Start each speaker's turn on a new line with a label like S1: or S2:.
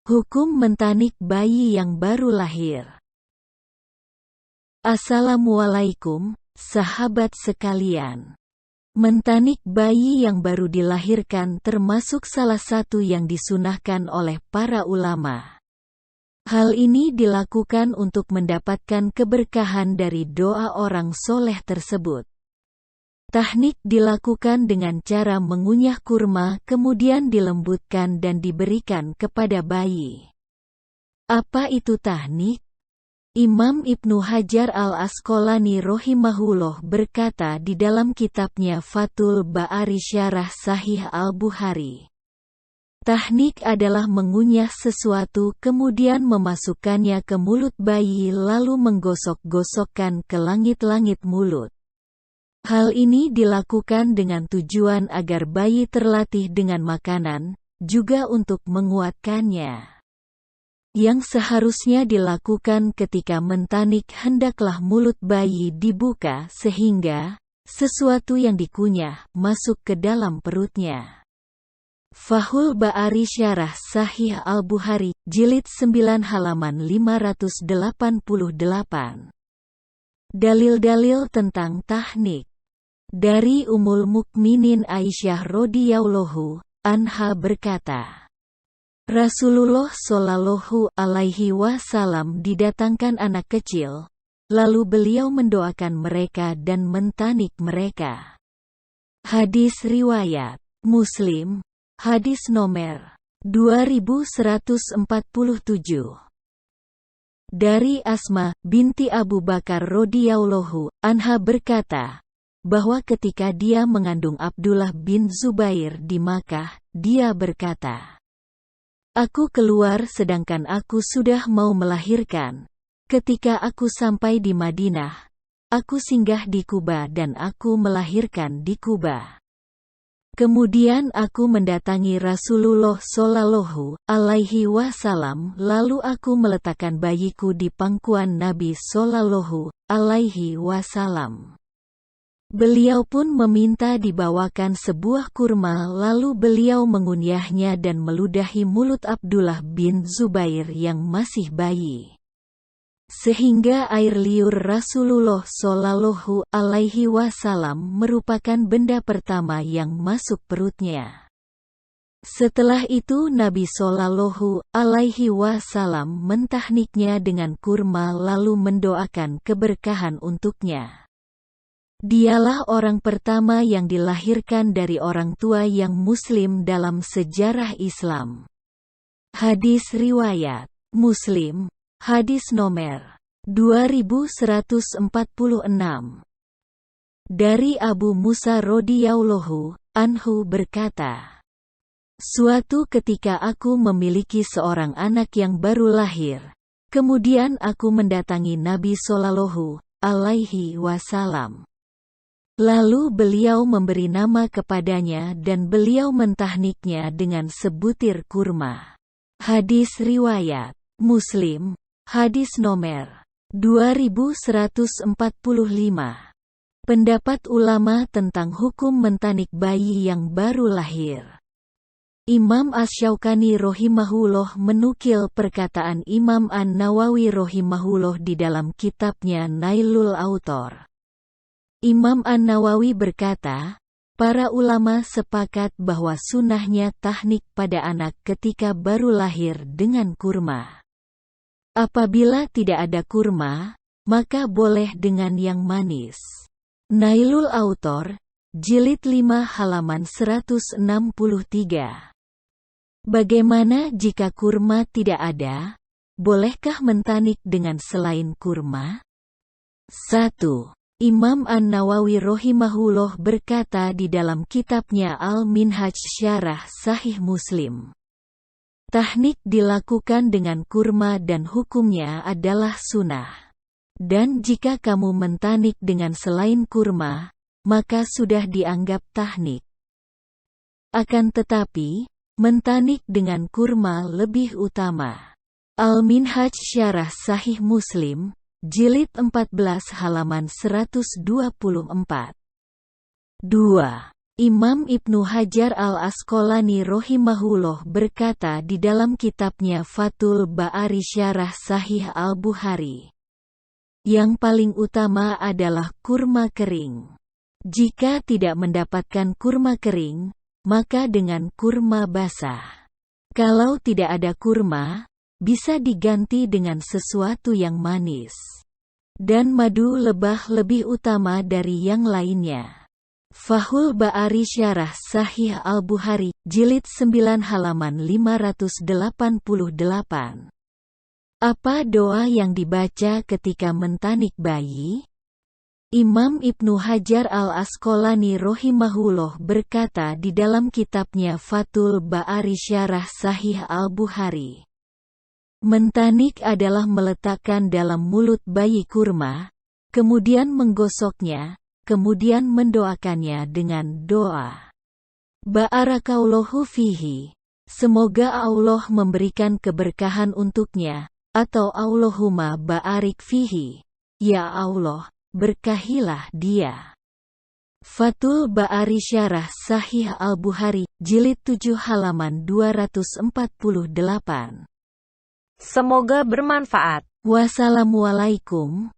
S1: Hukum mentanik bayi yang baru lahir. Assalamualaikum, sahabat sekalian. Mentanik bayi yang baru dilahirkan termasuk salah satu yang disunahkan oleh para ulama. Hal ini dilakukan untuk mendapatkan keberkahan dari doa orang soleh tersebut. Tahnik dilakukan dengan cara mengunyah kurma kemudian dilembutkan dan diberikan kepada bayi. Apa itu tahnik? Imam Ibnu Hajar al-Asqalani rahimahullah berkata di dalam kitabnya Fathul Bari Syarah Sahih Al-Bukhari. Tahnik adalah mengunyah sesuatu kemudian memasukkannya ke mulut bayi lalu menggosok-gosokkan ke langit-langit mulut. Hal ini dilakukan dengan tujuan agar bayi terlatih dengan makanan, juga untuk menguatkannya. Yang seharusnya dilakukan ketika mentanik hendaklah mulut bayi dibuka sehingga sesuatu yang dikunyah masuk ke dalam perutnya. Fathul Bari Syarah Sahih Al-Bukhari, Jilid 9 halaman 588. Dalil-dalil tentang tahnik. Dari Ummul Mukminin Aisyah radhiyallahu anha berkata, Rasulullah shallallahu alaihi wasallam didatangkan anak kecil, lalu beliau mendoakan mereka dan mentanik mereka. Hadis riwayat Muslim, hadis nomor 2147. Dari Asma binti Abu Bakar radhiyallahu anha berkata, bahwa ketika dia mengandung Abdullah bin Zubair di Makkah, dia berkata, Aku keluar sedangkan aku sudah mau melahirkan. Ketika aku sampai di Madinah, aku singgah di Kuba dan aku melahirkan di Kuba. Kemudian aku mendatangi Rasulullah shallallahu alaihi wasallam lalu aku meletakkan bayiku di pangkuan Nabi shallallahu alaihi wasallam. Beliau pun meminta dibawakan sebuah kurma lalu beliau mengunyahnya dan meludahi mulut Abdullah bin Zubair yang masih bayi. Sehingga air liur Rasulullah shallallahu alaihi wasallam merupakan benda pertama yang masuk perutnya. Setelah itu Nabi shallallahu alaihi wasallam mentahniknya dengan kurma lalu mendoakan keberkahan untuknya. Dialah orang pertama yang dilahirkan dari orang tua yang muslim dalam sejarah Islam. Hadis riwayat Muslim, hadis nomor 2146. Dari Abu Musa radhiyallahu anhu berkata, Suatu ketika aku memiliki seorang anak yang baru lahir, kemudian aku mendatangi Nabi sallallahu alaihi wasallam. Lalu beliau memberi nama kepadanya dan beliau mentahniknya dengan sebutir kurma. Hadis riwayat Muslim, hadis nomor 2145. Pendapat ulama tentang hukum mentanik bayi yang baru lahir. Imam Asy-Syaukani rahimahullah menukil perkataan Imam An-Nawawi rahimahullah di dalam kitabnya Nailul Autor. Imam An-Nawawi berkata, para ulama sepakat bahwa sunahnya tahnik pada anak ketika baru lahir dengan kurma. Apabila tidak ada kurma, maka boleh dengan yang manis. Nailul Autor, Jilid 5 halaman 163. Bagaimana jika kurma tidak ada? Bolehkah mentanik dengan selain kurma? 1. Imam An-Nawawi rahimahullah berkata di dalam kitabnya Al-Minhaj Syarah Sahih Muslim. Tahnik dilakukan dengan kurma dan hukumnya adalah sunnah. Dan jika kamu mentanik dengan selain kurma, maka sudah dianggap tahnik. Akan tetapi, mentanik dengan kurma lebih utama. Al-Minhaj Syarah Sahih Muslim, Jilid 14 halaman 124. 2. Imam Ibnu Hajar al-Asqalani rahimahullah berkata di dalam kitabnya Fathul Bari Syarah Sahih Al-Bukhari, yang paling utama adalah kurma kering. Jika tidak mendapatkan kurma kering, maka dengan kurma basah. Kalau tidak ada kurma, bisa diganti dengan sesuatu yang manis. Dan madu lebah lebih utama dari yang lainnya. Fathul Bari Syarah Sahih Al-Bukhari, jilid 9 halaman 588. Apa doa yang dibaca ketika mentanik bayi? Imam Ibnu Hajar al-Asqalani rahimahullah berkata di dalam kitabnya Fathul Bari Syarah Sahih Al-Bukhari, mentanik adalah meletakkan dalam mulut bayi kurma, kemudian menggosoknya, kemudian mendoakannya dengan doa, Barakallahu fihi, semoga Allah memberikan keberkahan untuknya, atau Allahumma barik fihi, ya Allah, berkahilah dia. Fathul Bari Syarah Sahih Al-Bukhari, jilid 7 halaman 248.
S2: Semoga bermanfaat.
S1: Wassalamualaikum